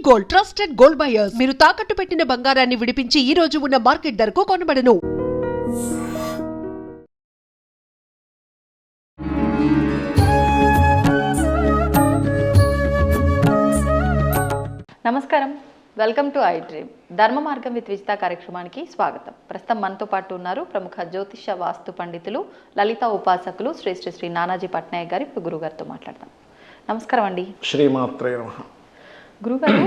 Gold, trusted gold buyers. మీరు తాకట్టు పెట్టిన బంగారాన్ని విడిపించి ఈ రోజు ఉన్న మార్కెట్ ధరకు కొనబడను. నమస్కారం, వెల్కమ్ టు ఐ డ్రీమ్. ధర్మ మార్గం విత్ విజిత కార్యక్రమానికి స్వాగతం. ప్రస్తుతం మనతో పాటు ఉన్నారు ప్రముఖ జ్యోతిష వాస్తు పండితులు, లలిత ఉపాసకులు శ్రీ శ్రీ శ్రీ నానాజీ పట్నాయక్ గారు. ఇప్పుడు గురుగారితో మాట్లాడతాం. నమస్కారం అండి. శ్రీమాత్రే నమః. గురుగారు,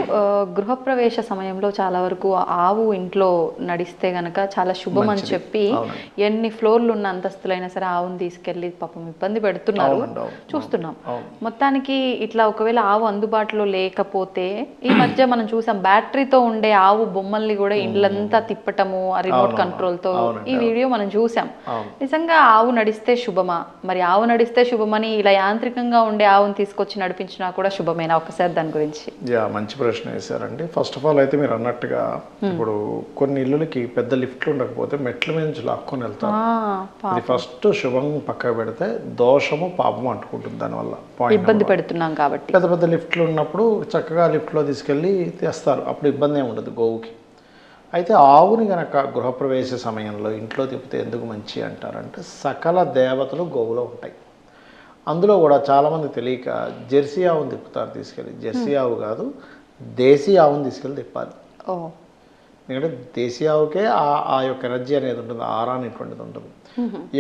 గృహప్రవేశ సమయంలో చాలా వరకు ఆవు ఇంట్లో నడిస్తే గనక చాలా శుభం అని చెప్పి ఎన్ని ఫ్లోర్లు ఉన్న అంతస్తులైనా సరే ఆవును తీసుకెళ్లి పాపం ఇబ్బంది పెడుతున్నారు, చూస్తున్నాం. మొత్తానికి ఇట్లా ఒకవేళ ఆవు అందుబాటులో లేకపోతే ఈ మధ్య మనం చూసాం బ్యాటరీతో ఉండే ఆవు బొమ్మల్ని కూడా ఇండ్లంతా తిప్పటము ఆ రిమోట్ కంట్రోల్ తో. ఈ వీడియో మనం చూసాం. నిజంగా ఆవు నడిస్తే శుభమా? మరి ఆవు నడిస్తే శుభమని ఇలా యాంత్రికంగా ఉండే ఆవును తీసుకొచ్చి నడిపించినా కూడా శుభమేనా? ఒకసారి దాని గురించి. మంచి ప్రశ్న వేశారండి. ఫస్ట్ ఆఫ్ ఆల్ అయితే మీరు అన్నట్టుగా ఇప్పుడు కొన్ని ఇళ్ళకి పెద్ద లిఫ్ట్లు ఉండకపోతే మెట్ల మీద నుంచి లాక్కొని వెళ్తారు. అది ఫస్ట్ శుభం పక్కకు పెడితే దోషము పాపము అంటుకుంటుంది. దానివల్ల ఇబ్బంది పెడుతున్నాం కాబట్టి పెద్ద పెద్ద లిఫ్ట్లు ఉన్నప్పుడు చక్కగా లిఫ్ట్లో తీసుకెళ్ళి తెస్తారు, అప్పుడు ఇబ్బంది ఏమి ఉండదు గోవుకి. అయితే ఆవుని గనక గృహప్రవేశ సమయంలో ఇంట్లో తిప్పితే ఎందుకు మంచి అంటారంటే సకల దేవతలు గోవులో ఉంటాయి. అందులో కూడా చాలామంది తెలియక జెర్సీ ఆవును తిప్పుతారు తీసుకెళ్ళి. జెర్సీ ఆవు కాదు, దేశీ ఆవును తీసుకెళ్ళి తిప్పాలి. ఎందుకంటే దేశీ ఆవుకే ఆ యొక్క ఎనర్జీ అనేది ఉంటుంది, ఆరా అనేటువంటిది ఉంటుంది.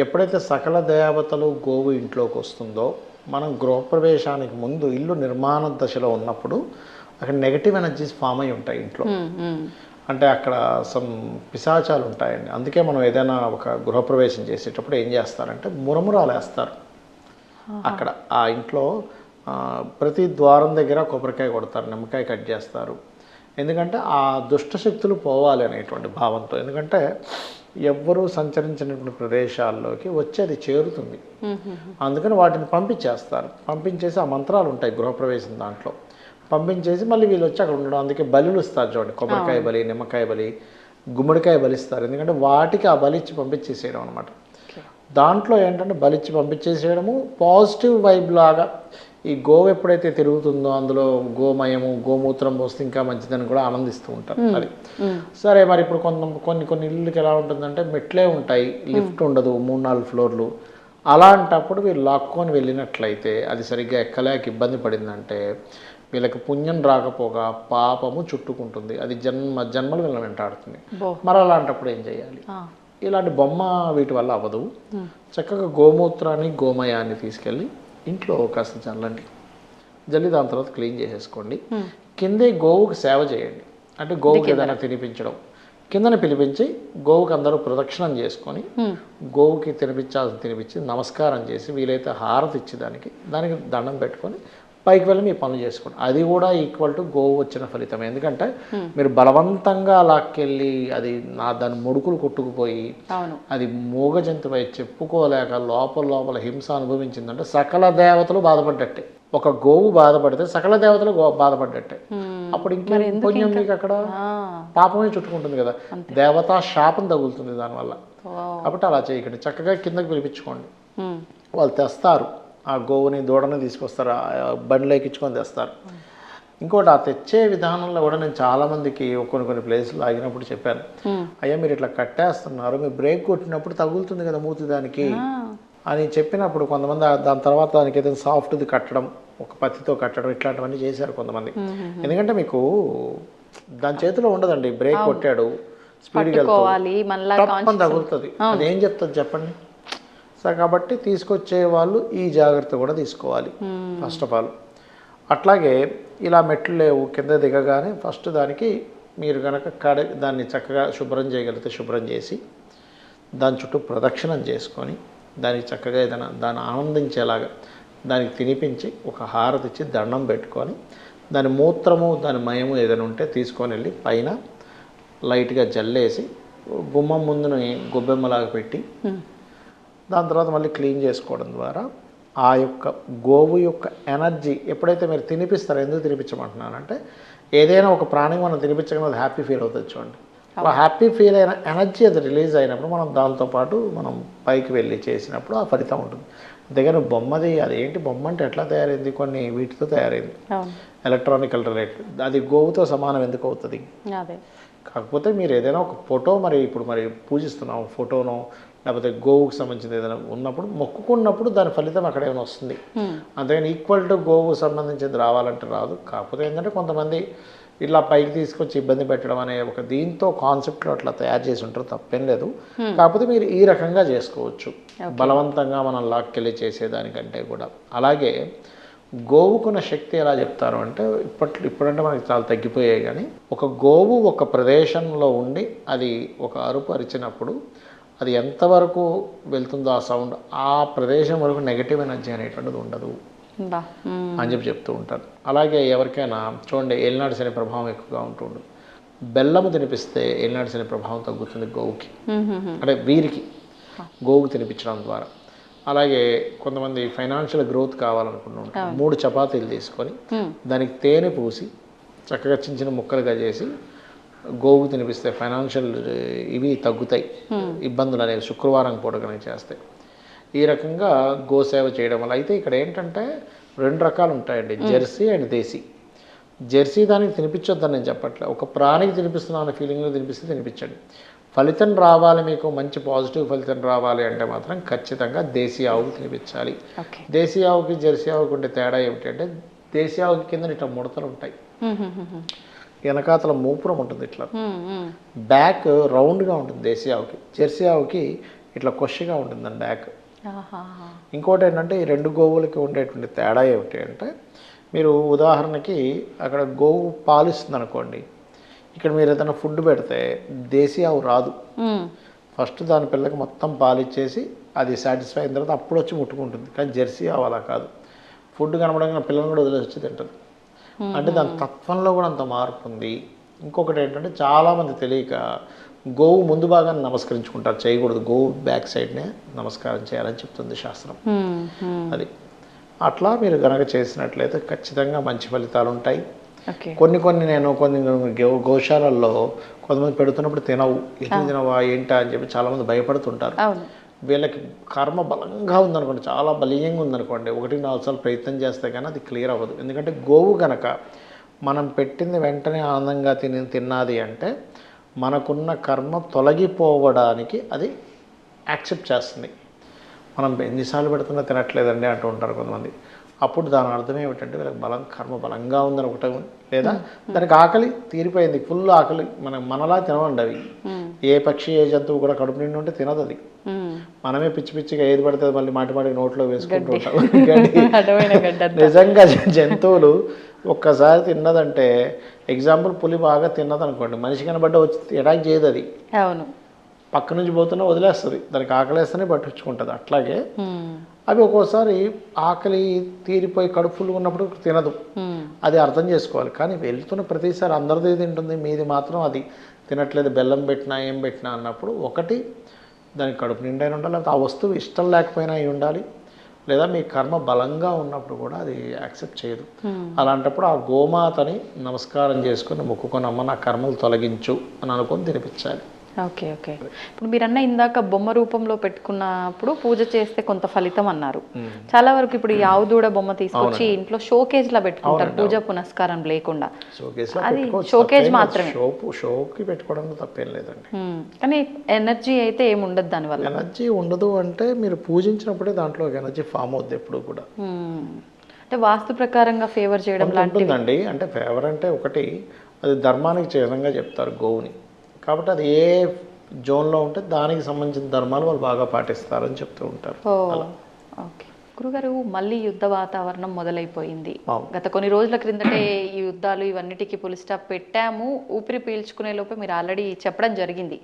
ఎప్పుడైతే సకల దేవతలు గోవు ఇంట్లోకి వస్తుందో, మనం గృహప్రవేశానికి ముందు ఇల్లు నిర్మాణ దశలో ఉన్నప్పుడు అక్కడ నెగటివ్ ఎనర్జీస్ ఫామ్ అయి ఉంటాయి ఇంట్లో. అంటే అక్కడ సమ్ పిశాచాలు ఉంటాయండి. అందుకే మనం ఏదైనా ఒక గృహప్రవేశం చేసేటప్పుడు ఏం చేస్తారంటే మురమురాలు వేస్తారు. అక్కడ ఆ ఇంట్లో ప్రతి ద్వారం దగ్గర కొబ్బరికాయ కొడతారు, నిమ్మకాయ కట్ చేస్తారు. ఎందుకంటే ఆ దుష్టశక్తులు పోవాలి అనేటువంటి భావంతో. ఎందుకంటే ఎవ్వరూ సంచరించినటువంటి ప్రదేశాల్లోకి వచ్చి అది చేరుతుంది. అందుకని వాటిని పంపించేస్తారు. పంపించేసి ఆ మంత్రాలు ఉంటాయి గృహప్రవేశం దాంట్లో, పంపించేసి మళ్ళీ వీళ్ళు వచ్చి అక్కడ ఉండడం. అందుకే బలులు ఇస్తారు చూడండి, కొబ్బరికాయ బలి, నిమ్మకాయ బలి, గుమ్మడికాయ బలిస్తారు. ఎందుకంటే వాటికి ఆ బలి ఇచ్చి పంపించేసేయడం అనమాట. దాంట్లో ఏంటంటే బలిచ్చి పంపించేసేయడము, పాజిటివ్ వైబ్ లాగా. ఈ గోవు ఎప్పుడైతే తిరుగుతుందో అందులో గోమయము, గోమూత్రం పోస్తే ఇంకా మంచిదని కూడా ఆనందిస్తూ ఉంటారు. అది సరే. మరి ఇప్పుడు కొన్ని ఇళ్ళకి ఎలా ఉంటుందంటే మెట్లే ఉంటాయి, లిఫ్ట్ ఉండదు, 3-4 ఫ్లోర్లు. అలాంటప్పుడు వీళ్ళు లాక్కొని వెళ్ళినట్లయితే అది సరిగ్గా ఎక్కలేక ఇబ్బంది పడిందంటే వీళ్ళకి పుణ్యం రాకపోగా పాపము చుట్టుకుంటుంది. అది జన్మలు వీళ్ళని వెంటాడుతుంది. మరి అలాంటప్పుడు ఏం చేయాలి? ఇలాంటి బొమ్మ వీటి వల్ల అవ్వదు. చక్కగా గోమూత్రాన్ని, గోమయాన్ని తీసుకెళ్ళి ఇంట్లో కాస్త జల్లండి. జల్లి దాని తర్వాత క్లీన్ చేసేసుకోండి. కిందే గోవుకి సేవ చేయండి. అంటే గోవుకి ఏదైనా తినిపించడం. కిందన పిలిపించి గోవుకి అందరూ ప్రదక్షిణం చేసుకొని గోవుకి తినిపించి నమస్కారం చేసి వీలైతే హారతి ఇచ్చి దానికి దండం పెట్టుకొని పైకి వెళ్ళి మీ పనులు చేసుకోండి. అది కూడా ఈక్వల్ టు గోవు వచ్చిన ఫలితం. ఎందుకంటే మీరు బలవంతంగా లాక్కెళ్ళి అది దాని ముడుకులు కొట్టుకుపోయి అది మూగ జంతువై చెప్పుకోలేక లోపల హింస అనుభవించిందంటే సకల దేవతలు బాధపడ్డట్టే. ఒక గోవు బాధపడితే సకల దేవతలు బాధపడ్డట్టే. అప్పుడు ఇంకా పుణ్యం మీకు అక్కడ పాపమే చుట్టుకుంటుంది కదా, దేవతా శాపం తగులుతుంది దానివల్ల. కాబట్టి అలా చేయకండి. చక్కగా కిందకి పిలిపించుకోండి. వాళ్ళు తెస్తారు, ఆ గోవుని దూడని తీసుకొస్తారు, బండిలో ఎక్కించుకొని తెస్తారు. ఇంకోటి ఆ తెచ్చే విధానంలో కూడా నేను చాలామందికి కొన్ని ప్లేసులు ఆగినప్పుడు చెప్పాను, అయ్యా మీరు ఇట్లా కట్టేస్తున్నారు, మీరు బ్రేక్ కొట్టినప్పుడు తగులుతుంది కదా మూతి దానికి అని చెప్పినప్పుడు కొంతమంది దాని తర్వాత దానికి ఏదైనా సాఫ్ట్ది కట్టడం, ఒక పత్తితో కట్టడం, ఇట్లాంటివన్నీ చేశారు కొంతమంది. ఎందుకంటే మీకు దాని చేతిలో ఉండదండి, బ్రేక్ కొట్టాడు స్పీడ్గా వెళ్తాడు, తగులుతుంది. అదేం చెప్తుంది చెప్పండి? సో కాబట్టి తీసుకొచ్చే వాళ్ళు ఈ జాగ్రత్త కూడా తీసుకోవాలి ఫస్ట్ ఆఫ్ ఆల్. అట్లాగే ఇలా మెట్లు లేవు, కింద దిగగానే ఫస్ట్ దానికి మీరు కనుక దాన్ని చక్కగా శుభ్రం చేయగలిగితే శుభ్రం చేసి దాని చుట్టూ ప్రదక్షిణం చేసుకొని దానికి చక్కగా ఏదైనా దాన్ని ఆనందించేలాగా దానికి తినిపించి ఒక హారతి ఇచ్చి దండం పెట్టుకొని దాని మూత్రము దాని మయము ఏదైనా ఉంటే తీసుకొని వెళ్ళి పైన లైట్గా జల్లేసి గుమ్మం ముందుని గొబ్బెమ్మలాగా పెట్టి దాని తర్వాత మళ్ళీ క్లీన్ చేసుకోవడం ద్వారా ఆ యొక్క గోవు యొక్క ఎనర్జీ ఎప్పుడైతే మీరు తినిపిస్తారో, ఎందుకు తినిపించమంటున్నానంటే ఏదైనా ఒక ప్రాణికి మనం తినిపించగానే అది హ్యాపీ ఫీల్ అవుతుంది చూడండి. అలా హ్యాపీ ఫీల్ అయిన ఎనర్జీ అది రిలీజ్ అయినప్పుడు మనం దాంతోపాటు మనం పైకి వెళ్ళి చేసినప్పుడు ఆ ఫలితం ఉంటుంది. దగ్గర బొమ్మది అదేంటి బొమ్మ అంటే ఎట్లా తయారైంది, కొన్ని వీటితో తయారైంది, అవును ఎలక్ట్రానికల్ రిలేటెడ్, అది గోవుతో సమానం ఎందుకు అవుతుంది? అదే కాకపోతే మీరు ఏదైనా ఒక ఫోటో మరి పూజిస్తున్నాం ఫోటోనో లేకపోతే గోవుకు సంబంధించిన ఏదైనా ఉన్నప్పుడు మొక్కుకున్నప్పుడు దాని ఫలితం అక్కడ ఏమైనా వస్తుంది. అంతేగాని ఈక్వల్ టు గోవుకు సంబంధించింది రావాలంటే రాదు. కాకపోతే ఏంటంటే కొంతమంది ఇలా పైకి తీసుకొచ్చి ఇబ్బంది పెట్టడం అనే ఒక దీంతో కాన్సెప్ట్లో అట్లా తయారు చేసి ఉంటారు, తప్పేం లేదు. కాకపోతే మీరు ఈ రకంగా చేసుకోవచ్చు, బలవంతంగా మనం లాక్కెళ్ళి చేసేదానికంటే కూడా. అలాగే గోవుకున్న శక్తి ఎలా చెప్తారు అంటే ఇప్పుడంటే మనకి చాలా తగ్గిపోయాయి, కానీ ఒక గోవు ఒక ప్రదేశంలో ఉండి అది ఒక అరుపు అరిచినప్పుడు అది ఎంతవరకు వెళ్తుందో ఆ సౌండ్, ఆ ప్రదేశం వరకు నెగటివ్ ఎనర్జీ అనేటువంటిది ఉండదు అని చెప్తూ ఉంటారు. అలాగే ఎవరికైనా చూడండి ఏలినాడు శని ప్రభావం ఎక్కువగా ఉంటుండు, బెల్లము తినిపిస్తే ఏలినాడు శని ప్రభావం తగ్గుతుంది గోవుకి, అంటే వీరికి గోవుకు తినిపించడం ద్వారా. అలాగే కొంతమంది ఫైనాన్షియల్ గ్రోత్ కావాలనుకుంటూ ఉంటారు, 3 చపాతీలు తీసుకొని దానికి తేనె పూసి చక్కగా చిన్న చిన్న ముక్కలుగా చేసి గోవుకు తినిపిస్తే ఫైనాన్షియల్ ఇవి తగ్గుతాయి, ఇబ్బందులు అనేవి శుక్రవారం పూట కనుక చేస్తాయి. ఈ రకంగా గోసేవ చేయడం వల్ల. అయితే ఇక్కడ ఏంటంటే 2 రకాలు ఉంటాయండి, జెర్సీ అండ్ దేశీ. జెర్సీ దానికి తినిపించొద్దని నేను చెప్పట్లేదు, ఒక ప్రాణికి తినిపిస్తున్నాను అనే ఫీలింగ్లో తినిపిస్తే తినిపించండి. ఫలితం రావాలి, మీకు మంచి పాజిటివ్ ఫలితం రావాలి అంటే మాత్రం ఖచ్చితంగా దేశీ ఆవుకు తినిపించాలి. దేశీ ఆవుకి జెర్సీ ఆవుకి ఉండే తేడా ఏమిటంటే దేశీ ఆవుకి కింద ఇట్లా ముడతలు ఉంటాయి, వెనకాతల మూపురం ఉంటుంది, ఇట్లా బ్యాక్ రౌండ్గా ఉంటుంది దేశీ ఆవుకి. జెర్సీ ఆవుకి ఇట్లా కొషిగా ఉంటుందండి బ్యాక్. ఇంకోటి ఏంటంటే ఈ 2 గోవులకి ఉండేటువంటి తేడా ఏమిటి అంటే, మీరు ఉదాహరణకి అక్కడ గోవు పాలిస్తుంది అనుకోండి, ఇక్కడ మీరు ఏదైనా ఫుడ్ పెడితే దేశీ ఆవు రాదు, ఫస్ట్ దాని పిల్లకి మొత్తం పాలిచ్చేసి అది సాటిస్ఫై అయిన తర్వాత అప్పుడు వచ్చి ముట్టుకుంటుంది. కానీ జెర్సీ ఆవు అలా కాదు, ఫుడ్ కనబడంగా పిల్లల్ని కూడా వదిలేసి వచ్చి తింటుంది. అంటే దాని తత్వంలో కూడా అంత మార్పు ఉంది. ఇంకొకటి ఏంటంటే చాలామంది తెలియక గోవు ముందు భాగాన్ని నమస్కరించుకుంటారు, చేయకూడదు, గోవు బ్యాక్ సైడ్నే నమస్కారం చేయాలని చెప్తుంది శాస్త్రం. అది అట్లా మీరు కనుక చేసినట్లయితే ఖచ్చితంగా మంచి ఫలితాలు ఉంటాయి. కొన్ని గోశాలల్లో కొంతమంది పెడుతున్నప్పుడు తినవు, ఎందుకు తినవా ఏంటా అని చెప్పి చాలామంది భయపడుతుంటారు. వీళ్ళకి కర్మ బలంగా ఉందనుకోండి, చాలా బలీయంగా ఉందనుకోండి, 1-4 సార్లు ప్రయత్నం చేస్తే కానీ అది క్లియర్ అవ్వదు. ఎందుకంటే గోవు కనుక మనం పెట్టింది వెంటనే ఆనందంగా తిన్నది అంటే మనకున్న కర్మ తొలగిపోవడానికి అది యాక్సెప్ట్ చేస్తుంది. మనం ఎన్నిసార్లు పెడుతున్నా తినట్లేదండి అంటూ ఉంటారు కొంతమంది. అప్పుడు దాని అర్థం ఏమిటంటే వీళ్ళకి కర్మ బలంగా ఉందని ఒకటి, లేదా దానికి ఆకలి తీరిపోయింది, ఫుల్ ఆకలి. మనలా తినవండి అవి. ఏ పక్షి ఏ జంతువు కూడా కడుపు నిండి ఉంటే తినదు అది. మనమే పిచ్చి పిచ్చిగా ఏది పడితే మళ్ళీ మాటి నోట్లో వేసుకుంటూ ఉంటాం. నిజంగా జంతువులు ఒక్కసారి తిన్నదంటే, ఎగ్జాంపుల్ పులి బాగా తిన్నది అనుకోండి, మనిషి కనబడ్డ వచ్చి అటాక్ చేయదు అది, పక్క నుంచి పోతున్నా వదిలేస్తుంది, దానికి ఆకలేస్తేనే పట్టించుకుంటుంది. అట్లాగే అవి ఒక్కోసారి ఆకలి తీరిపోయి కడుపులు ఉన్నప్పుడు తినదు, అది అర్థం చేసుకోవాలి. కానీ వెళ్తున్న ప్రతిసారి అందరిది తింటుంది, మీది మాత్రం అది తినట్లేదు, బెల్లం పెట్టినా ఏం పెట్టినా అన్నప్పుడు ఒకటి దానికి కడుపు నిండైనా ఉండాలి, లేకపోతే ఆ వస్తువు ఇష్టం లేకపోయినా అయి ఉండాలి, లేదా మీ కర్మ బలంగా ఉన్నప్పుడు కూడా అది యాక్సెప్ట్ చేయదు. అలాంటప్పుడు ఆ గోమాతని నమస్కారం చేసుకుని మొక్కుకొని, అమ్మ నా కర్మలు తొలగించు అని అనుకొని తినిపించాలి. ఓకే. ఇప్పుడు మీరన్న ఇందాక బొమ్మ రూపంలో పెట్టుకున్నప్పుడు పూజ చేస్తే కొంత ఫలితం అన్నారు. చాలా వరకు ఇప్పుడు ఈ ఆవు దూడ బొమ్మ తీసుకొచ్చి ఇంట్లో షోకేజ్ లా పెట్టుకుంటారు, పూజ పునస్కారం లేకుండా. అది షోకేజ్ మాత్రమే, షోకి పెట్టుకోవడంలో తప్పేం లేదండి. కానీ ఎనర్జీ అయితే ఏమి ఉండదు దానివల్ల. ఎనర్జీ ఉండదు అంటే మీరు పూజించినప్పుడే దాంట్లో ఎనర్జీ ఫామ్ అవుద్ది ఎప్పుడు కూడా. అంటే వాస్తు ప్రకారంగా ఫేవర్ చేయడం లాంటిది. అంటే ఫేవర్ అంటే ఒకటి, అది ధర్మానికి చిహ్నంగా చెప్తారు గోవుని, కాబట్టి అది ఏ జోన్లో ఉంటే దానికి సంబంధించిన ధర్మాలు వాళ్ళు బాగా పాటిస్తారని చెప్తూ ఉంటారు. ఓకే గురుగారు, మళ్ళీ యుద్ధ వాతావరణం మొదలైపోయింది. గత కొన్ని రోజుల క్రిందటే ఈ యుద్ధాలు ఇవన్నిటికీ పులి స్టాప్ పెట్టాము, ఊపిరి పీల్చుకునే లోపే మీరు ఆల్రెడీ చెప్పడం జరిగింది.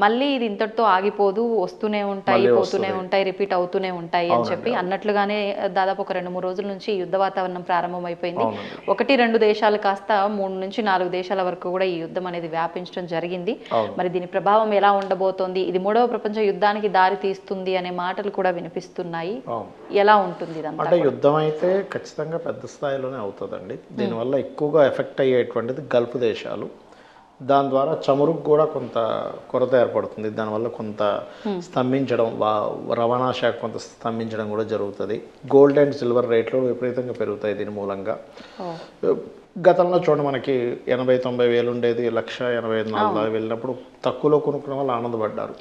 మళ్ళీ ఇది ఇంతటితో ఆగిపోదు, వస్తూనే ఉంటాయి, పోతూనే ఉంటాయి, రిపీట్ అవుతూనే ఉంటాయి అని చెప్పి అన్నట్లుగానే దాదాపు ఒక 2-3 రోజుల నుంచి యుద్ధ వాతావరణం ప్రారంభమైపోయింది. 1-2 దేశాలు కాస్త 3-4 దేశాల వరకు కూడా ఈ యుద్ధం అనేది వ్యాపించడం జరిగింది. మరి దీని ప్రభావం ఎలా ఉండబోతోంది, ఇది 3వ ప్రపంచ యుద్ధానికి దారి తీస్తుంది అనే మాటలు కూడా వినిపిస్తున్నాయి. ఎలా ఉంటుంది అంటే యుద్ధం అయితే ఖచ్చితంగా పెద్ద స్థాయిలోనే అవుతుందండి. దీనివల్ల ఎక్కువగా ఎఫెక్ట్ అయ్యేటువంటిది గల్ఫ్ దేశాలు, దాని ద్వారా చమురుకు కూడా కొంత కొరత ఏర్పడుతుంది, దానివల్ల కొంత స్తంభించడం, రవాణా శాఖ కొంత స్తంభించడం కూడా జరుగుతుంది. గోల్డ్ అండ్ సిల్వర్ రేట్లు విపరీతంగా పెరుగుతాయి దీని మూలంగా. గతంలో చూడండి మనకి 80-90 వేలు ఉండేది, 1,85,400 వెళ్ళినప్పుడు తక్కువలో కొనుక్కున్న వాళ్ళు ఆనందపడ్డారు.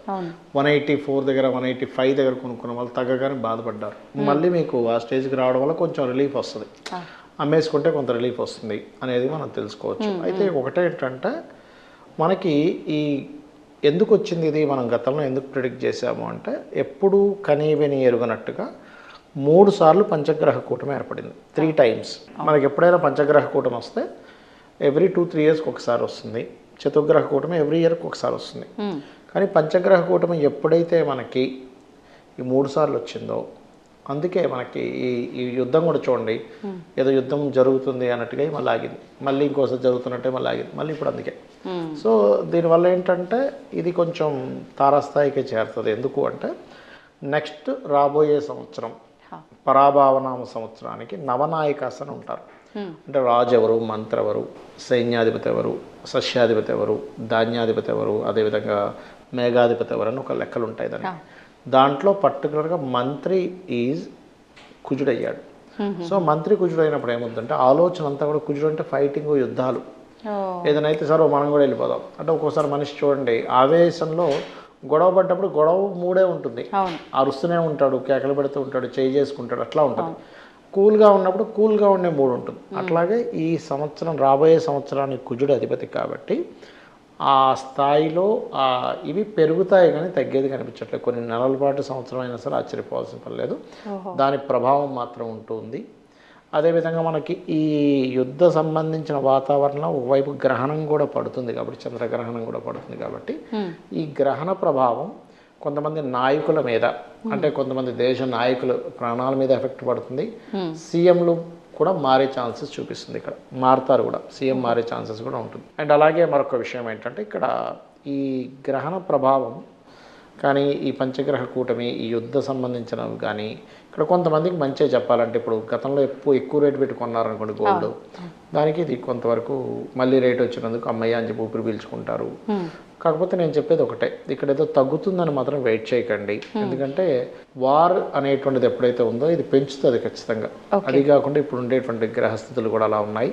184 దగ్గర 185 దగ్గర కొనుక్కున్న వాళ్ళు తగ్గగానే బాధపడ్డారు. మళ్ళీ మీకు ఆ స్టేజ్కి రావడం వల్ల కొంచెం రిలీఫ్ వస్తుంది, అమ్మేసుకుంటే కొంత రిలీఫ్ వస్తుంది అనేది మనం తెలుసుకోవచ్చు. అయితే ఒకటే ఏంటంటే మనకి ఈ ఎందుకు వచ్చింది ఇది, మనం గతంలో ఎందుకు ప్రిడిక్ట్ చేసాము అంటే ఎప్పుడు కనీవిని ఎరుగనట్టుగా 3 సార్లు పంచగ్రహ కూటమి ఏర్పడింది. 3 times. మనకి ఎప్పుడైనా పంచగ్రహ కూటమి వస్తే ఎవ్రీ 2-3 yearsకి ఒకసారి వస్తుంది, చతుర్గ్రహ కూటమి ఎవ్రీ ఇయర్కి ఒకసారి వస్తుంది. కానీ పంచగ్రహ కూటమి ఎప్పుడైతే మనకి ఈ 3 సార్లు వచ్చిందో అందుకే మనకి ఈ యుద్ధం కూడా చూడండి, ఏదో యుద్ధం జరుగుతుంది అన్నట్టుగా మళ్ళీ ఆగింది, మళ్ళీ ఇంకోసారి జరుగుతున్నట్టే మళ్ళీ ఆగింది, మళ్ళీ ఇప్పుడు అందుకే. సో దీనివల్ల ఏంటంటే ఇది కొంచెం తారాస్థాయికి చేరుతుంది. ఎందుకు అంటే నెక్స్ట్ రాబోయే సంవత్సరం పరాభావనామ సంవత్సరానికి నవనాయకాస్ అని ఉంటారు. అంటే రాజు ఎవరు, మంత్రి ఎవరు, సైన్యాధిపతి ఎవరు, సస్యాధిపతి ఎవరు, ధాన్యాధిపతి ఎవరు, అదేవిధంగా మేఘాధిపతి ఎవరు అని ఒక లెక్కలు ఉంటాయి దానికి. దాంట్లో పర్టికులర్గా మంత్రి ఈజ్ కుజుడయ్యాడు. సో మంత్రి కుజుడు అయినప్పుడు ఏముందంటే ఆలోచన అంతా కూడా, కుజుడు అంటే ఫైటింగ్, యుద్ధాలు, ఏదైనా అయితే సరే మనం కూడా వెళ్ళిపోదాం అంటే. ఒక్కోసారి మనిషి చూడండి ఆవేశంలో గొడవ పడ్డప్పుడు గొడవ మూడే ఉంటుంది, అరుస్తూనే ఉంటాడు, కేకలు పెడుతూ ఉంటాడు, చేయి చేసుకుంటాడు, అట్లా ఉంటుంది. కూల్గా ఉన్నప్పుడు కూల్గా ఉండే మూడు ఉంటుంది. అట్లాగే ఈ సంవత్సరం రాబోయే సంవత్సరానికి కుజుడు అధిపతి కాబట్టి ఆ స్థాయిలో ఇవి పెరుగుతాయి కానీ తగ్గేది కనిపించట్లేదు. కొన్ని నెలల పాటు సంవత్సరం అయినా సరే ఆశ్చర్యపోవాల్సిన పని లేదు, దాని ప్రభావం మాత్రం ఉంటుంది. అదేవిధంగా మనకి ఈ యుద్ధ సంబంధించిన వాతావరణంలో ఒకవైపు గ్రహణం కూడా పడుతుంది కాబట్టి, చంద్రగ్రహణం కూడా పడుతుంది కాబట్టి ఈ గ్రహణ ప్రభావం కొంతమంది నాయకుల మీద, అంటే కొంతమంది దేశ నాయకుల ప్రాణాల మీద ఎఫెక్ట్ పడుతుంది. సీఎంలు కూడా మారే ఛాన్సెస్ చూపిస్తుంది, ఇక్కడ మారుతారు కూడా, సీఎం మారే ఛాన్సెస్ కూడా ఉంటుంది. అండ్ అలాగే మరొక విషయం ఏంటంటే ఇక్కడ ఈ గ్రహణ ప్రభావం కానీ ఈ పంచగ్రహ కూటమి ఈ యుద్ధ సంబంధించినవి కానీ ఇక్కడ కొంతమందికి మంచిగా చెప్పాలంటే, ఇప్పుడు గతంలో ఎక్కువ రేటు పెట్టి కొన్నారనుకోండి గోల్డ్, దానికి ఇది కొంతవరకు మళ్ళీ రేట్ వచ్చినందుకు అమ్మయ్య అని చెప్పి ఊపిరి పీల్చుకుంటారు. కాకపోతే నేను చెప్పేది ఒకటే, ఇక్కడ ఏదో తగ్గుతుందని మాత్రం వెయిట్ చేయకండి. ఎందుకంటే వార్ అనేటువంటిది ఎప్పుడైతే ఉందో ఇది పెంచుతుంది ఖచ్చితంగా. అది కాకుండా ఇప్పుడు ఉండేటువంటి గ్రహస్థితులు కూడా అలా ఉన్నాయి.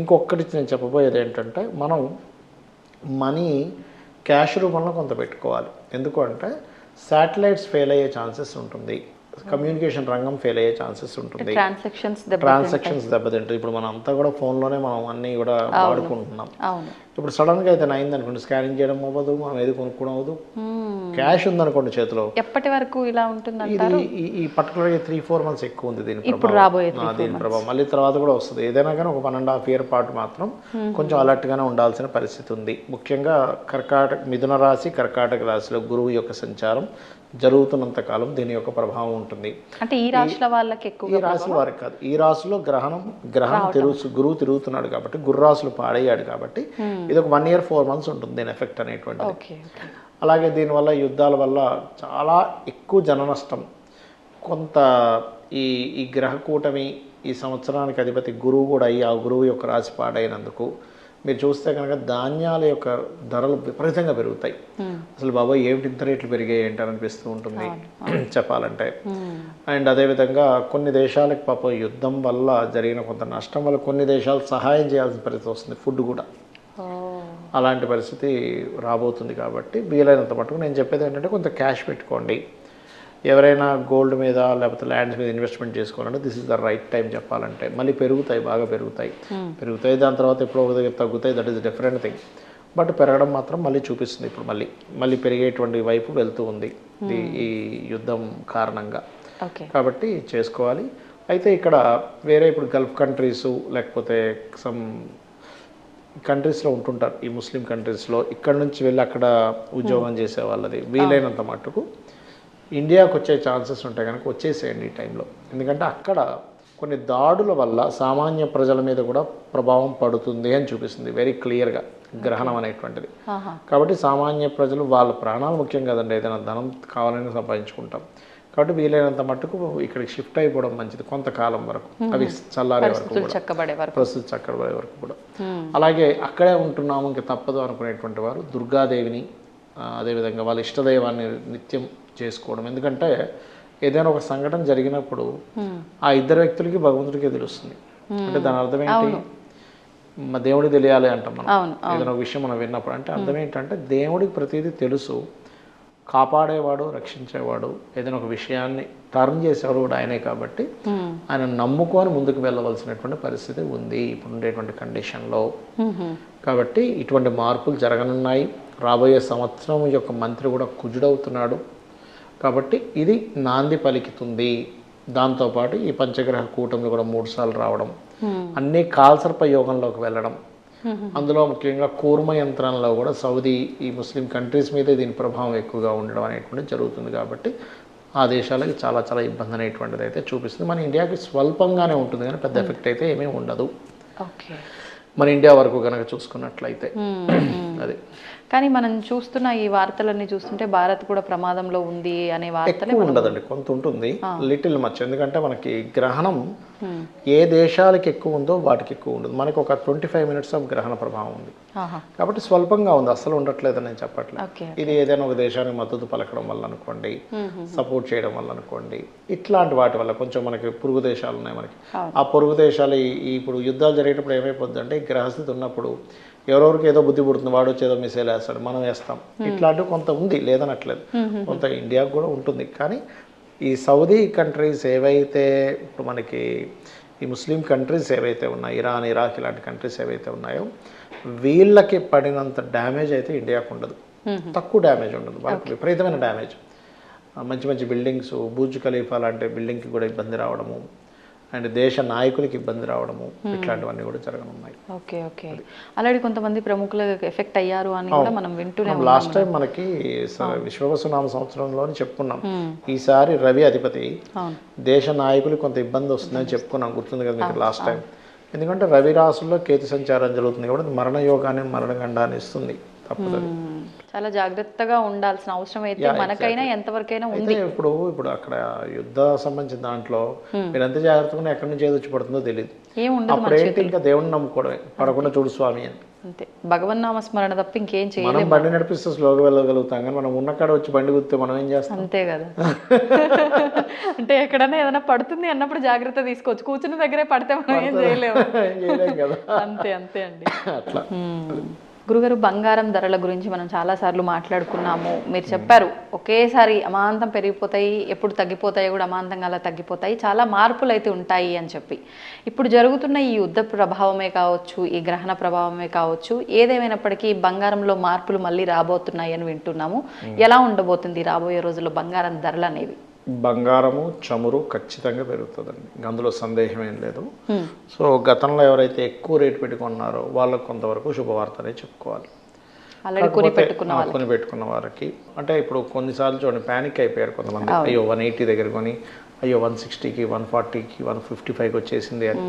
ఇంకొకటి నేను చెప్పబోయేది ఏంటంటే, మనం మనీ క్యాష్ రూపంలో కొంత పెట్టుకోవాలి. ఎందుకు అంటే శాటిలైట్స్ ఫెయిల్ అయ్యే ఛాన్సెస్ ఉంటుంది, కమ్యూనికేషన్ రంగం ఫెయిల్ అయ్యే ఛాన్సెస్ ఉంటుంది, ట్రాన్సాక్షన్స్ దెబ్బతింటుంది. ఇప్పుడు మనం అంతా కూడా ఫోన్లోనే మనం అన్నీ కూడా వాడుకుంటున్నాం. ఇప్పుడు సడన్గా అయితే అయింది అనుకోండి, స్కానింగ్ చేయడం అవ్వదు, మనం ఏది కొనుక్కోవడం అవ్వదు. క్యాష్ ఉందనుకోండి చేతిలో, ఎప్పటి వరకు ఇలా ఉంటుంది? ఇది ఈ పర్టికులర్గా 3-4 months ఎక్కువ ఉంది దీని ప్రభావం. మళ్ళీ తర్వాత కూడా వస్తుంది. ఏదైనా కానీ ఒక 1.5 year పాటు మాత్రం కొంచెం అలర్ట్గానే ఉండాల్సిన పరిస్థితి ఉంది. ముఖ్యంగా మిథున రాశి, కర్కాటక రాశిలో గురువు యొక్క సంచారం జరుగుతున్నంత కాలం దీని యొక్క ప్రభావం ఉంటుంది. అంటే ఈ రాశుల వాళ్ళకి ఎక్కువ, ఈ రాశుల వారికి కాదు, ఈ రాశిలో గ్రహం గురువు తిరుగుతున్నాడు కాబట్టి, గురు రాశులు పాడయ్యాడు కాబట్టి ఇది ఒక 1 year 4 months ఉంటుంది దీని ఎఫెక్ట్ అనేటువంటిది. అలాగే దీనివల్ల యుద్ధాల వల్ల చాలా ఎక్కువ జన నష్టం. కొంత ఈ గ్రహ కూటమి ఈ సంవత్సరానికి అధిపతి గురువు కూడా అయ్యి, ఆ గురువు యొక్క రాశి పాడైనందుకు మీరు చూస్తే కనుక ధాన్యాల యొక్క ధరలు విపరీతంగా పెరుగుతాయి. అసలు బాబాయ్ ఏమిటి ఇంత రేట్లు పెరిగాయి ఏంటని అనిపిస్తూ ఉంటుంది చెప్పాలంటే. అండ్ అదేవిధంగా కొన్ని దేశాలకు పాపం యుద్ధం వల్ల జరిగిన కొంత నష్టం వల్ల కొన్ని దేశాలు సహాయం చేయాల్సిన పరిస్థితి వస్తుంది, ఫుడ్ కూడా. అలాంటి పరిస్థితి రాబోతుంది కాబట్టి వీలైనంత మటుకు నేను చెప్పేది ఏంటంటే కొంత క్యాష్ పెట్టుకోండి. ఎవరైనా గోల్డ్ మీద లేకపోతే ల్యాండ్స్ మీద ఇన్వెస్ట్మెంట్ చేసుకోవాలంటే this is the right time చెప్పాలంటే. మళ్ళీ పెరుగుతాయి, బాగా పెరుగుతాయి. దాని తర్వాత ఎప్పుడో ఒక దగ్గర తగ్గుతాయి, that is different thing. But పెరగడం మాత్రం మళ్ళీ చూపిస్తుంది. ఇప్పుడు మళ్ళీ పెరిగేటువంటి వైపు వెళ్తూ ఉంది ఈ యుద్ధం కారణంగా. కాబట్టి చేసుకోవాలి. అయితే ఇక్కడ వేరే ఇప్పుడు గల్ఫ్ కంట్రీసు లేకపోతే సమ్ కంట్రీస్లో ఉంటుంటారు, ఈ ముస్లిం కంట్రీస్లో. ఇక్కడ నుంచి వెళ్ళి అక్కడ ఉద్యోగం చేసే వాళ్ళది వీలైనంత మట్టుకు ఇండియాకు వచ్చే ఛాన్సెస్ ఉంటాయి కనుక వచ్చేసేయండి ఈ టైంలో. ఎందుకంటే అక్కడ కొన్ని దాడుల వల్ల సామాన్య ప్రజల మీద కూడా ప్రభావం పడుతుంది అని చూపిస్తుంది వెరీ క్లియర్గా గ్రహణం అనేటువంటిది. కాబట్టి సామాన్య ప్రజలు వాళ్ళ ప్రాణాలు ముఖ్యం కదండి, ఏదైనా ధనం కావాలని సంపాదించుకుంటాం. కాబట్టి వీలైనంత మట్టుకు ఇక్కడికి షిఫ్ట్ అయిపోవడం మంచిది కొంతకాలం వరకు, అవి చల్లారే వరకు కూడా, చక్కబడే వరకు, పరిస్థితి చక్కబడే వరకు కూడా. అలాగే అక్కడే ఉంటున్నాము ఇంక తప్పదు అనుకునేటువంటి వారు దుర్గాదేవిని అదేవిధంగా వాళ్ళ ఇష్టదైవాన్ని నిత్యం చేసుకోవడం. ఎందుకంటే ఏదైనా ఒక సంఘటన జరిగినప్పుడు ఆ ఇద్దరు వ్యక్తులకి భగవంతుడికి తెలుస్తుంది. అంటే దాని అర్థం ఏంటి, మా దేవుడికి తెలియాలి అంటాం మనం ఏదైనా ఒక విషయం మనం విన్నప్పుడు. అంటే అర్థం ఏంటంటే దేవుడికి ప్రతిదీ తెలుసు, కాపాడేవాడు, రక్షించేవాడు, ఏదైనా ఒక విషయాన్ని టర్న్ చేసేవాడు కూడా ఆయనే. కాబట్టి ఆయన నమ్ముకొని ముందుకు వెళ్ళవలసినటువంటి పరిస్థితి ఉంది ఇప్పుడు ఉండేటువంటి కండిషన్లో. కాబట్టి ఇటువంటి మార్పులు జరగనున్నాయి. రాబోయే సంవత్సరం యొక్క మంత్రి కూడా కుజుడవుతున్నాడు. కాబట్టి ఇది నాంది పలికితుంది. దాంతోపాటు ఈ పంచగ్రహ కూటమిలు కూడా 3 సార్లు రావడం, అన్ని కాల్సర్ప యోగంలోకి వెళ్ళడం, అందులో ముఖ్యంగా కూర్మ యంత్రంలో కూడా సౌదీ ఈ ముస్లిం కంట్రీస్ మీదే దీని ప్రభావం ఎక్కువగా ఉండడం అనేటువంటిది జరుగుతుంది. కాబట్టి ఆ దేశాలకి చాలా చాలా ఇబ్బంది అనేటువంటిది అయితే చూపిస్తుంది. మన ఇండియాకి స్వల్పంగానే ఉంటుంది కానీ పెద్ద ఎఫెక్ట్ అయితే ఏమీ ఉండదు మన ఇండియా వరకు కనుక చూసుకున్నట్లయితే. అది కానీ మనం చూస్తున్న ఈ వార్తలన్నీ చూస్తుంటే భారత్ కూడా ప్రమాదంలో ఉంది అనే వార్తలే ఉండదండి, కొంత ఉంటుంది, లిటిల్ మచ్. ఎందుకంటే మనకి గ్రహణం ఏ దేశాలకి ఎక్కువ ఉందో వాటికి ఎక్కువ ఉండదు. మనకి ఒక 25 minutes ఆఫ్ గ్రహణ ప్రభావం ఉంది కాబట్టి స్వల్పంగా ఉంది, అస్సలు ఉండట్లేదని నేను చెప్పట్లేదు. ఇది ఏదైనా ఒక దేశానికి మద్దతు పలకడం వల్ల అనుకోండి, సపోర్ట్ చేయడం వల్ల అనుకోండి, ఇట్లాంటి వాటి వల్ల కొంచెం మనకి పొరుగు దేశాలు ఉన్నాయి మనకి. ఆ పొరుగు దేశాలు ఇప్పుడు యుద్ధాలు జరిగేటప్పుడు ఏమైపోద్ది అంటే గ్రహస్థితి ఉన్నప్పుడు ఎవరెవరికి ఏదో బుద్ధి పుడుతుంది, వాడు వచ్చి ఏదో మిసైల్ వేస్తాడు, మనం వేస్తాం, ఇట్లాంటివి కొంత ఉంది, లేదనట్లేదు, కొంత ఇండియాకు కూడా ఉంటుంది. కానీ ఈ సౌదీ కంట్రీస్ ఏవైతే ఇప్పుడు మనకి ఈ ముస్లిం కంట్రీస్ ఏవైతే ఉన్నాయో, ఇరాన్, ఇరాక్ ఇలాంటి కంట్రీస్ ఏవైతే ఉన్నాయో వీళ్ళకి పడినంత డ్యామేజ్ అయితే ఇండియాకు ఉండదు. తక్కువ డ్యామేజ్ ఉండదు, వాళ్ళకి విపరీతమైన డ్యామేజ్. మంచి మంచి బిల్డింగ్స్, బుర్జ్ ఖలీఫా లాంటి బిల్డింగ్కి కూడా ఇబ్బంది రావడము, అండ్ దేశ నాయకులకి ఇబ్బంది రావడము, ఇట్లాంటివన్నీ కూడా జరగనున్నాయి. ఓకే ఓకే అలాగే కొంతమంది ప్రముఖులకు ఎఫెక్ట్ అయ్యారు అని కూడా మనం వింటూనే. లాస్ట్ టైం మనకి విశ్వవసునామ సంవత్సరంలోని చెప్పుకున్నాం, ఈసారి రవి అధిపతి దేశ నాయకులు కొంత ఇబ్బంది వస్తుందని చెప్పుకున్నాం, గుర్తుంది కదా మీకు లాస్ట్ టైం. ఎందుకంటే రవి రాసుల్లో కేతు సంచారం జరుగుతుంది కాబట్టి మరణ యోగాన్ని, మరణగండాన్ని ఇస్తుంది, తప్పదు. చాలా జాగ్రత్తగా ఉండాల్సిన అవసరం అయితే మనకైనా ఎంతవరకైనా ఉంది. ఇప్పుడు అక్కడ యుద్ధ సంబంధించిన దాంట్లో మీరు ఎంత జాగ్రత్తగా ఎక్కడి నుంచి ఏది వచ్చి పడుతుందో తెలియదు. అప్పుడు ఏంటి, ఇంకా దేవుడిని నమ్ముకోవడమే, పడకుండా చూడు స్వామి అని అంతే. భగవన్నామ స్మరణ తప్ప ఇంకేం చేయలేము. మనం బండి నడిపిస్తే స్లోగా వెళ్ళగలుగుతాం కానీ మనం ఉన్న కాడ వచ్చి బండి గుర్తే మనం ఏం చేస్తాం. అంతే కదా. అంటే ఎక్కడైనా ఏదైనా పడుతుంది అన్నప్పుడు జాగ్రత్త తీసుకోవచ్చు, కూర్చున్న దగ్గరే పడితే మనం ఏం చేయలేము కదా. అంతే అంతే అండి. అట్లా గురుగారు, బంగారం ధరల గురించి మనం చాలాసార్లు మాట్లాడుకున్నాము. మీరు చెప్పారు ఒకేసారి అమాంతం పెరిగిపోతాయి, ఎప్పుడు తగ్గిపోతాయో కూడా అమాంతంగా అలా తగ్గిపోతాయి, చాలా మార్పులు అయితే ఉంటాయి అని చెప్పి. ఇప్పుడు జరుగుతున్న ఈ యుద్ధ ప్రభావమే కావచ్చు, ఈ గ్రహణ ప్రభావమే కావచ్చు, ఏదేమైనప్పటికీ బంగారంలో మార్పులు మళ్ళీ రాబోతున్నాయి అని వింటున్నాము. ఎలా ఉండబోతుంది రాబోయే రోజుల్లో బంగారం ధరలు అనేవి? బంగారము, చమురు ఖచ్చితంగా పెరుగుతుందండి, అందులో సందేహం ఏం లేదు. సో గతంలో ఎవరైతే ఎక్కువ రేటు పెట్టుకున్నారో వాళ్ళకు కొంతవరకు శుభవార్తనే చెప్పుకోవాలి. కొని పెట్టుకున్న వారికి అంటే ఇప్పుడు కొన్నిసార్లు చూడండి ప్యానిక్ అయిపోయారు కొంతమంది, అయ్యో 180 దగ్గర కొని అయ్యో 160కి 140కి 155కి వచ్చేసింది అని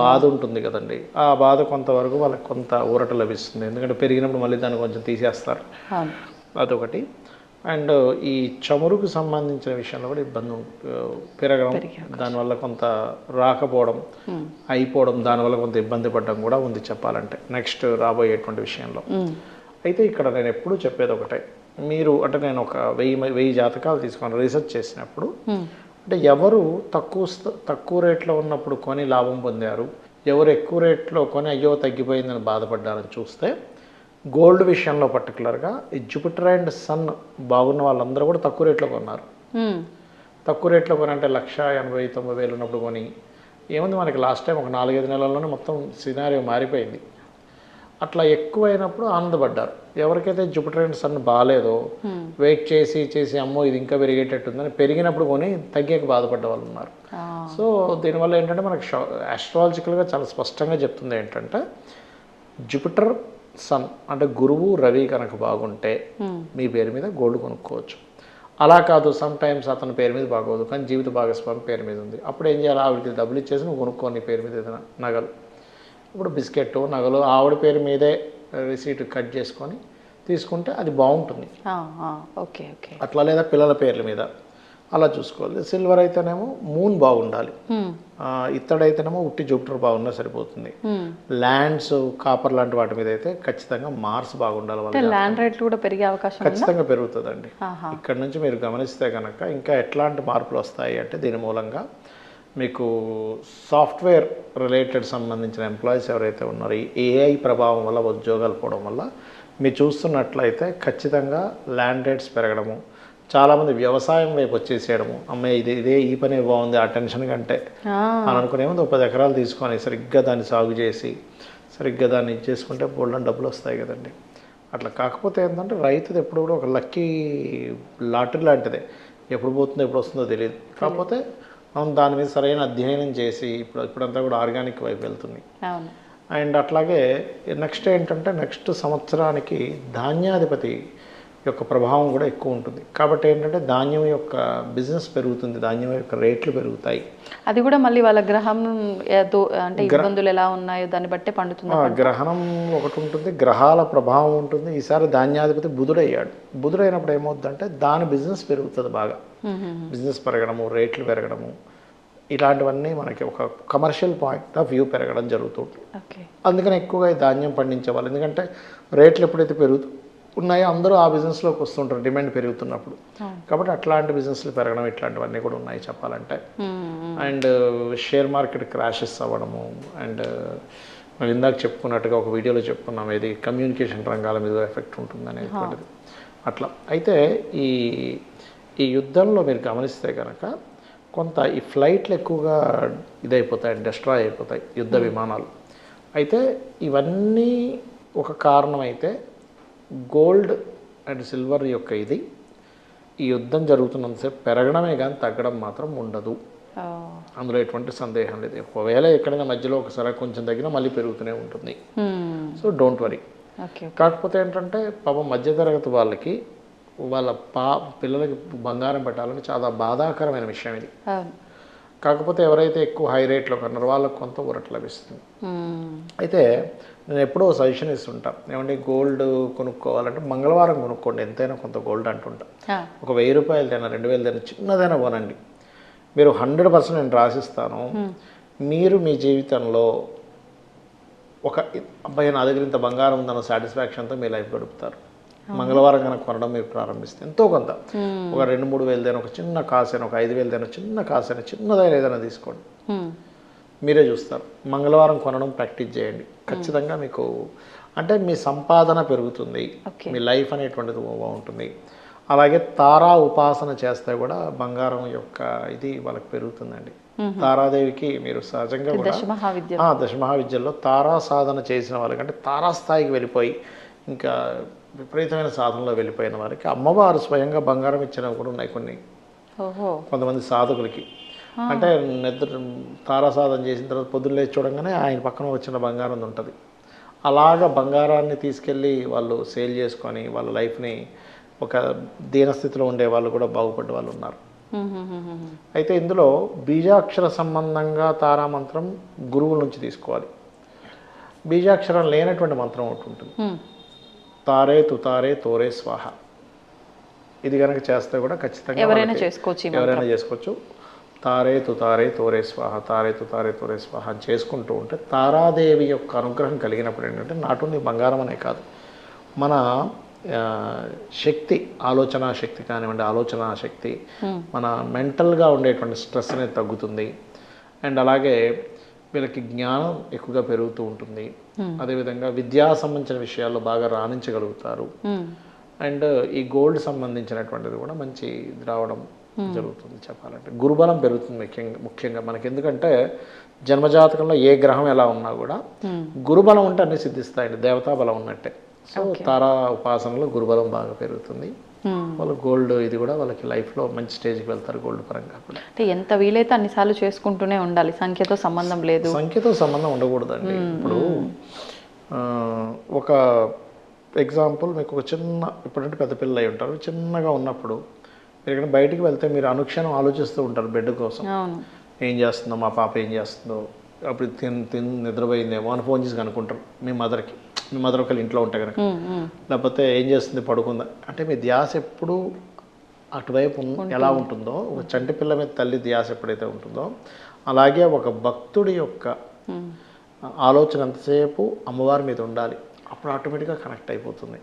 బాధ ఉంటుంది కదండి. ఆ బాధ కొంతవరకు వాళ్ళకి కొంత ఊరట లభిస్తుంది, ఎందుకంటే పెరిగినప్పుడు మళ్ళీ దాన్ని కొంచెం తీసేస్తారు, అదొకటి. అండ్ ఈ చమురుకు సంబంధించిన విషయంలో కూడా ఇబ్బంది పెరగడం, దానివల్ల కొంత రాకపోవడం, అయిపోవడం, దానివల్ల కొంత ఇబ్బంది పడడం కూడా ఉంది చెప్పాలంటే నెక్స్ట్ రాబోయేటువంటి విషయంలో. అయితే ఇక్కడ నేను ఎప్పుడూ చెప్పేది ఒకటే, మీరు అంటే నేను ఒక 1000 జాతకాలు తీసుకొని రీసెర్చ్ చేసినప్పుడు అంటే ఎవరు తక్కువ రేట్లో ఉన్నప్పుడు కొని లాభం పొందారు, ఎవరు ఎక్కువ రేట్లో కొని అయ్యో తగ్గిపోయిందని బాధపడ్డారని చూస్తే గోల్డ్ విషయంలో పర్టికులర్గా ఈ జూపిటర్ అండ్ సన్ బాగున్న వాళ్ళందరూ కూడా తక్కువ రేట్లో కొన్నారు. తక్కువ రేట్లో కొని అంటే 1,80,000-90,000 ఉన్నప్పుడు కొని ఏముంది మనకి లాస్ట్ టైం ఒక 4-5 నెలల్లోనే మొత్తం సినారియో మారిపోయింది. అట్లా ఎక్కువైనప్పుడు ఆనందపడ్డారు. ఎవరికైతే జూపిటర్ అండ్ సన్ బాగాలేదో వెయిట్ చేసి అమ్మో ఇది ఇంకా పెరిగేటట్టుందని పెరిగినప్పుడు కొని తగ్గాక బాధపడ్డ వాళ్ళు ఉన్నారు. సో దీనివల్ల ఏంటంటే మనకి ఆస్ట్రాలజికల్గా చాలా స్పష్టంగా చెప్తుంది ఏంటంటే జూపిటర్ సన్ అంటే గురువు రవి కనుక బాగుంటే మీ పేరు మీద గోల్డ్ కొనుక్కోవచ్చు. అలా కాదు సమ్ టైమ్స్ అతని పేరు మీద బాగోదు కానీ జీవిత భాగస్వామి పేరు మీద ఉంది, అప్పుడు ఏం చేయాలి, ఆవిడకి డబ్బులు ఇచ్చేసి నువ్వు కొనుక్కో నీ పేరు మీద ఏదైనా నగలు. ఇప్పుడు బిస్కెట్ నగలు ఆవిడ పేరు మీదే రిసీట్ కట్ చేసుకొని తీసుకుంటే అది బాగుంటుంది. Okay okay. అట్లా లేదా పిల్లల పేర్ల మీద అలా చూసుకోవాలి. సిల్వర్ అయితేనేమో మూన్ బాగుండాలి, ఇత్తడైతేనేమో ఉట్టి జూపిటర్ బాగున్నా సరిపోతుంది. ల్యాండ్స్ కాపర్ లాంటి వాటి మీద అయితే ఖచ్చితంగా మార్స్ బాగుండాలి. వాళ్ళ ల్యాండ్ రేట్లు కూడా పెరిగే అవకాశం ఖచ్చితంగా పెరుగుతుందండి. ఇక్కడ నుంచి మీరు గమనిస్తే కనుక ఇంకా ఎట్లాంటి మార్పులు వస్తాయి అంటే దీని మూలంగా మీకు సాఫ్ట్వేర్ రిలేటెడ్ సంబంధించిన ఎంప్లాయీస్ ఎవరైతే ఉన్నారో ఈ ఏఐ ప్రభావం వల్ల ఉద్యోగాలు పోవడం వల్ల మీరు చూస్తున్నట్లయితే ఖచ్చితంగా ల్యాండ్ రేట్స్ పెరగడము, చాలామంది వ్యవసాయం వైపు వచ్చేసేయడము, అమ్మాయి ఇదే ఈ పనే బాగుంది ఆ టెన్షన్ కంటే అని అనుకునేముంది 10 ఎకరాలు తీసుకొని సరిగ్గా దాన్ని సాగు చేసి సరిగ్గా దాన్ని చేసుకుంటే బోల్డని డబ్బులు వస్తాయి కదండి. అట్లా కాకపోతే ఏంటంటే రైతుది ఎప్పుడు కూడా ఒక లక్కీ లాటరీ లాంటిదే, ఎప్పుడు పోతుందో ఎప్పుడు వస్తుందో తెలియదు. కాకపోతే మనం దాని మీద సరైన అధ్యయనం చేసి ఇప్పుడంతా కూడా ఆర్గానిక్ వైపు వెళ్తుంది. అండ్ అట్లాగే నెక్స్ట్ ఏంటంటే నెక్స్ట్ సంవత్సరానికి ధాన్యాధిపతి యొక్క ప్రభావం కూడా ఎక్కువ ఉంటుంది. కాబట్టి ఏంటంటే ధాన్యం యొక్క బిజినెస్ పెరుగుతుంది, ధాన్యం యొక్క రేట్లు పెరుగుతాయి. అది కూడా మళ్ళీ వాళ్ళ గ్రహం అంటే ఇబ్బందులు ఎలా ఉన్నాయో దాన్ని బట్టే పండుతుంది. గ్రహణం ఒకటి ఉంటుంది, గ్రహాల ప్రభావం ఉంటుంది. ఈసారి ధాన్యాధిపతి బుధుడయ్యాడు. బుధుడైనప్పుడు ఏమవుతుందంటే దాని బిజినెస్ పెరుగుతుంది బాగా, బిజినెస్ పెరగడము, రేట్లు పెరగడము, ఇలాంటివన్నీ మనకి ఒక కమర్షియల్ పాయింట్ ఆఫ్ వ్యూ పెరగడం జరుగుతుంది. అందుకని ఎక్కువగా ఈ ధాన్యం పండించే వాళ్ళు, ఎందుకంటే రేట్లు ఎప్పుడైతే ఉన్నాయో అందరూ ఆ బిజినెస్లోకి వస్తుంటారు డిమాండ్ పెరుగుతున్నప్పుడు. కాబట్టి అట్లాంటి బిజినెస్లు పెరగడం ఇట్లాంటివన్నీ కూడా ఉన్నాయి చెప్పాలంటే. అండ్ షేర్ మార్కెట్ క్రాషెస్ అవ్వడము, అండ్ మనం ఇందాక చెప్పుకున్నట్టుగా ఒక వీడియోలో చెప్పుకున్నాం ఏది కమ్యూనికేషన్ రంగాల మీద ఎఫెక్ట్ ఉంటుంది అనేటువంటిది. అట్లా అయితే ఈ యుద్ధంలో మీరు గమనిస్తే కనుక కొంత ఈ ఫ్లైట్లు ఎక్కువగా ఇదైపోతాయి, డిస్ట్రాయ్ అయిపోతాయి యుద్ధ విమానాలు. అయితే ఇవన్నీ ఒక కారణం అయితే గోల్డ్ అండ్ సిల్వర్ యొక్క ఈ యుద్ధం జరుగుతున్నంతసేపు పెరగడమే కానీ తగ్గడం మాత్రం ఉండదు, అందులో ఎటువంటి సందేహం లేదు. ఒకవేళ ఎక్కడైనా మధ్యలో ఒకసారి కొంచెం తగ్గినా మళ్ళీ పెరుగుతూనే ఉంటుంది. So don't worry. కాకపోతే ఏంటంటే పాపం మధ్యతరగతి వాళ్ళకి వాళ్ళ పిల్లలకి బంగారం పెట్టాలని చాలా బాధాకరమైన విషయం ఇది. కాకపోతే ఎవరైతే ఎక్కువ హై రేట్లో కొన్నారో వాళ్ళకి కొంత ఊరట లభిస్తుంది. అయితే నేను ఎప్పుడో సజెషన్ ఇస్తుంటాను, ఏమంటే గోల్డ్ కొనుక్కోవాలంటే మంగళవారం కొనుక్కోండి, ఎంతైనా కొంత గోల్డ్ అంటుంటా. ఒక 1000 రూపాయలదైనా 2000 చిన్నదైనా కొనండి. మీరు 100% నేను రాసిస్తాను, మీరు మీ జీవితంలో ఒక అబ్బాయి నా దగ్గర ఇంత బంగారం ఉందన్న సాటిస్ఫాక్షన్తో మీ లైఫ్ గడుపుతారు. మంగళవారం కనుక కొనడం మీరు ప్రారంభిస్తే ఎంతో కొంత ఒక 2-3 వేలదైనా, ఒక చిన్న కాసైనా, ఒక 5,000 చిన్న కాసైనా, చిన్నదైనా ఏదైనా తీసుకోండి, మీరే చూస్తారు. మంగళవారం కొనడం ప్రాక్టీస్ చేయండి, ఖచ్చితంగా మీకు అంటే మీ సంపాదన పెరుగుతుంది, మీ లైఫ్ అనేటువంటిది బాగుంటుంది. అలాగే తారా ఉపాసన చేస్తే కూడా బంగారం యొక్క వాళ్ళకి పెరుగుతుందండి. తారాదేవికి మీరు సహజంగా కూడా దశమహావిద్యల్లో తారా సాధన చేసిన వాళ్ళకంటే తారా స్థాయికి వెళ్ళిపోయి ఇంకా విపరీతమైన సాధనలో వెళ్ళిపోయిన వారికి అమ్మవారు స్వయంగా బంగారం ఇచ్చినవి కూడా ఉన్నాయి కొన్ని కొంతమంది సాధకులకి. అంటే నిద్ర తారా సాధన చేసిన తర్వాత పొద్దున్న లేచి చూడంగానే ఆయన పక్కన వచ్చిన బంగారం ఉంటుంది. అలాగా బంగారాన్ని తీసుకెళ్ళి వాళ్ళు సేల్ చేసుకొని వాళ్ళ లైఫ్ని ఒక దీనస్థితిలో ఉండే వాళ్ళు కూడా బాగుపడ్డ వాళ్ళు ఉన్నారు. అయితే ఇందులో బీజాక్షర సంబంధంగా తారా మంత్రం గురువుల నుంచి తీసుకోవాలి. బీజాక్షరం లేనటువంటి మంత్రం ఒకటి ఉంటుంది, తారే తుతారే తోరే స్వాహ. ఇది కనుక చేస్తే కూడా ఖచ్చితంగా ఎవరైనా చేసుకోవచ్చు. తారే తుతారే తోరే స్వాహ, తారే తుతారే తోరే స్వాహ అని చేసుకుంటూ ఉంటే తారాదేవి యొక్క అనుగ్రహం కలిగినప్పుడు ఏంటంటే నాటు బంగారం అనే కాదు, మన శక్తి, ఆలోచన శక్తి కానివ్వండి, ఆలోచన శక్తి, మన మెంటల్గా ఉండేటువంటి స్ట్రెస్ అనేది తగ్గుతుంది. అండ్ అలాగే వీళ్ళకి జ్ఞానం ఎక్కువగా పెరుగుతూ ఉంటుంది. అదేవిధంగా విద్యా సంబంధించిన విషయాల్లో బాగా రాణించగలుగుతారు. అండ్ ఈ గోల్డ్ సంబంధించినటువంటిది కూడా మంచి రావడం జరుగుతుంది చెప్పాలంటే. గురుబలం పెరుగుతుంది ముఖ్యంగా మనకి, ఎందుకంటే జన్మజాతకంలో ఏ గ్రహం ఎలా ఉన్నా కూడా గురుబలం ఉంటే అన్ని సిద్ధిస్తాయండి, దేవతా బలం ఉన్నట్టే. సో తారా ఉపాసనలో గురుబలం బాగా పెరుగుతుంది. వాళ్ళు గోల్డ్ ఇది కూడా వాళ్ళకి లైఫ్లో మంచి స్టేజ్కి వెళ్తారు గోల్డ్ పరంగా కూడా. అంటే ఎంత వీలైతే అన్నిసార్లు చేసుకుంటూనే ఉండాలి, సంఖ్యతో సంబంధం లేదు, సంఖ్యతో సంబంధం ఉండకూడదండి. ఇప్పుడు ఒక ఎగ్జాంపుల్ మీకు ఒక చిన్న, ఇప్పుడంటే పెద్ద పిల్లలు అయి ఉంటారు, చిన్నగా ఉన్నప్పుడు మీరు ఇక్కడ బయటికి వెళ్తే మీరు అనుక్షణం ఆలోచిస్తూ ఉంటారు బెడ్ కోసం, ఏం చేస్తుందో మా పాప, ఏం చేస్తుందో, అప్పుడు తిని నిద్రపోయిందేమో అని ఫోన్ చేసి కనుక్కుంటారు మీ మదర్ ఒకళ్ళు ఇంట్లో ఉంటే కనుక, లేకపోతే ఏం చేస్తుంది పడుకుందా అంటే మీ ధ్యాస ఎప్పుడు అటువైపు ఎలా ఉంటుందో, ఒక చంటి పిల్ల మీద తల్లి ధ్యాస ఎప్పుడైతే ఉంటుందో, అలాగే ఒక భక్తుడి యొక్క ఆలోచన ఎంతసేపు అమ్మవారి మీద ఉండాలి. అప్పుడు ఆటోమేటిక్గా కనెక్ట్ అయిపోతుంది.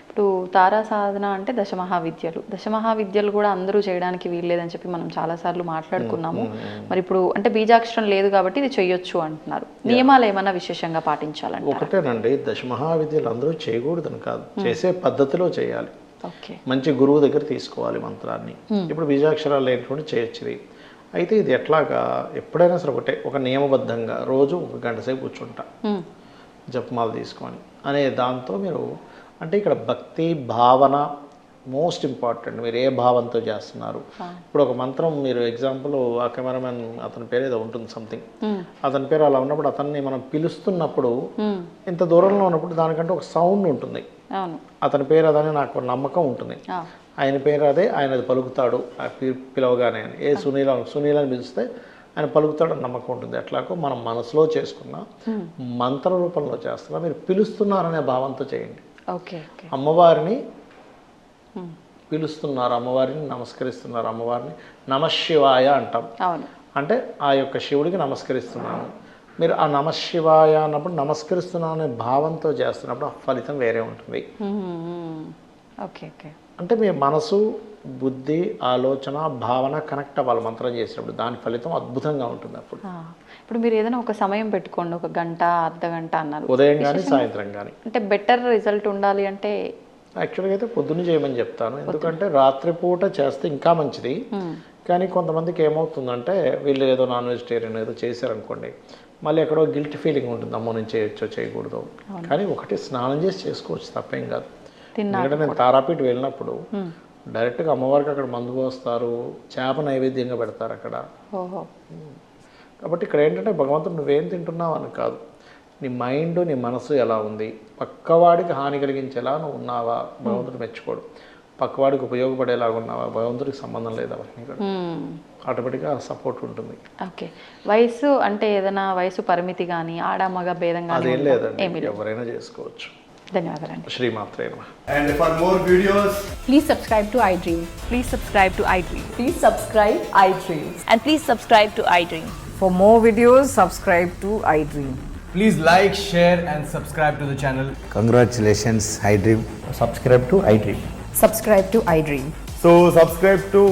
ఇప్పుడు తారా సాధన అంటే దశమహావిద్యలు కూడా అందరూ చేయడానికి వీల్లేదని చెప్పి మనం చాలాసార్లు మాట్లాడుకున్నాము. మరి ఇప్పుడు అంటే బీజాక్షరం లేదు కాబట్టి ఇది చెయ్యొచ్చు అంటున్నారు. నియమాలు ఏమైనా విశేషంగా పాటించాలంటే? ఒకటేనండి, దశమహావిద్యలు అందరూ చేయకూడదని కాదు, చేసే పద్ధతిలో చేయాలి. ఓకే, మంచి గురువు దగ్గర తీసుకోవాలి మంత్రాన్ని. ఇప్పుడు బీజాక్షరాలు లేనటువంటి చేయొచ్చు. అయితే ఇది ఎట్లాగా, ఎప్పుడైనా సరే ఒకటే, ఒక నియమబద్ధంగా రోజు 1 గంట సేపు కూర్చుంటా జపమాల తీసుకొని అనే దాంతో మీరు, అంటే ఇక్కడ భక్తి భావన మోస్ట్ ఇంపార్టెంట్. మీరు ఏ భావంతో చేస్తున్నారు. ఇప్పుడు ఒక మంత్రం, మీరు ఎగ్జాంపుల్ ఆ కెమెరామెన్ అతని పేరు ఏదో ఉంటుంది సంథింగ్, అతని పేరు అలా ఉన్నప్పుడు అతన్ని మనం పిలుస్తున్నప్పుడు ఇంత దూరంలో ఉన్నప్పుడు దానికంటే ఒక సౌండ్ ఉంటుంది. అతని పేరు అదని నాకు నమ్మకం ఉంటుంది. ఆయన పేరు అదే, ఆయన అది పలుకుతాడు పిలవగానే అని. ఏ సునీల్ అని పిలిస్తే ఆయన పలుకుతాడు అని నమ్మకం ఉంటుంది. అట్లాగో మనం మనసులో చేసుకున్న మంత్ర రూపంలో చేస్తున్నా, మీరు పిలుస్తున్నారనే భావంతో చేయండి. అమ్మవారిని పిలుస్తున్నారు, అమ్మవారిని నమస్కరిస్తున్నారు, అమ్మవారిని నమశివాయ అంటాం. అంటే ఆ యొక్క శివుడికి నమస్కరిస్తున్నాను. మీరు ఆ నమశివాయ అన్నప్పుడు నమస్కరిస్తున్నాను అనే భావంతో చేస్తున్నప్పుడు ఆ ఫలితం వేరే ఉంటుంది. అంటే మీ మనసు, బుద్ధి, ఆలోచన, భావన కనెక్ట్ అవ్వాలి మంత్రం చేసినప్పుడు. దాని ఫలితం అద్భుతంగా ఉంటుంది. అప్పుడు ఇప్పుడు మీరు ఏదైనా ఒక సమయం పెట్టుకోండి, 1 గంట, అర్ధగంట అన్నారు, ఉదయం కానీ సాయంత్రం కానీ. అంటే బెటర్ రిజల్ట్ ఉండాలి అంటే యాక్చువల్గా అయితే పొద్దున్న చేయమని చెప్తాను. ఎందుకంటే రాత్రిపూట చేస్తే ఇంకా మంచిది. కానీ కొంతమందికి ఏమవుతుందంటే, వీళ్ళు ఏదో నాన్ వెజిటేరియన్ ఏదో చేశారనుకోండి, మళ్ళీ ఎక్కడో గిల్ట్ ఫీలింగ్ ఉంటుంది, అమ్మో నేను చేయొచ్చో చేయకూడదు. కానీ ఒకటి స్నానం చేసి చేసుకోవచ్చు, తప్పేం కాదు. ఎందుకంటే నేను తారాపీఠ వెళ్ళినప్పుడు డైరెక్ట్గా అమ్మవారికి అక్కడ మందు పోస్తారు, చేప నైవేద్యంగా పెడతారు అక్కడ. కాబట్టి ఇక్కడ ఏంటంటే భగవంతుడు నువ్వేం తింటున్నావు అని కాదు, నీ మైండ్, నీ మనసు ఎలా ఉంది, పక్కవాడికి హాని కలిగించేలా నువ్వు ఉన్నావా, భగవంతుడు మెచ్చుకోడు. పక్కవాడికి ఉపయోగపడేలాగా ఉన్నావా, భగవంతుడికి సంబంధం లేదు. అవన్నీ కూడా ఆటోమేటిక్గా సపోర్ట్ ఉంటుంది. ఓకే, వయసు అంటే ఏదైనా వయసు పరిమితి కానీ ఆడ మగ భేదం కానీ అదేం లేదండి, ఎవరైనా చేసుకోవచ్చు. ధన్యవాదాలండి. శ్రీమాత్రే నమః. And for more videos, Please subscribe to iDream. Please subscribe to iDream. Please subscribe iDream. And please subscribe to iDream. For more videos, subscribe to iDream. please like, share and subscribe to the channel. Congratulations, iDream. Subscribe to iDream. Subscribe to iDream. So subscribe to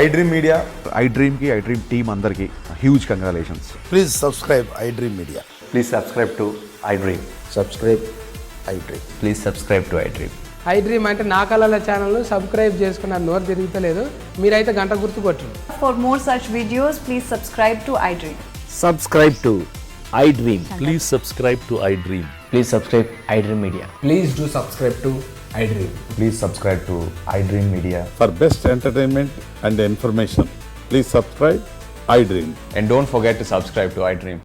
iDream Media. iDream ki iDream team andarki huge congratulations. Please subscribe iDream Media. Please subscribe to iDream. Subscribe iDream. Please subscribe to iDream. iDream అంటే నా కళల ఛానల్ను subscribe చేసుకున్న నోరు తిరుగుతలేదు, మీరైతే గంట గుర్తు కొట్టండి. For more such videos, please subscribe to iDream. Subscribe to iDream. Please subscribe to iDream. Please subscribe iDream Media. Please do subscribe to iDream. Please subscribe to iDream Media. For best entertainment and information, please subscribe iDream. And don't forget to subscribe to iDream.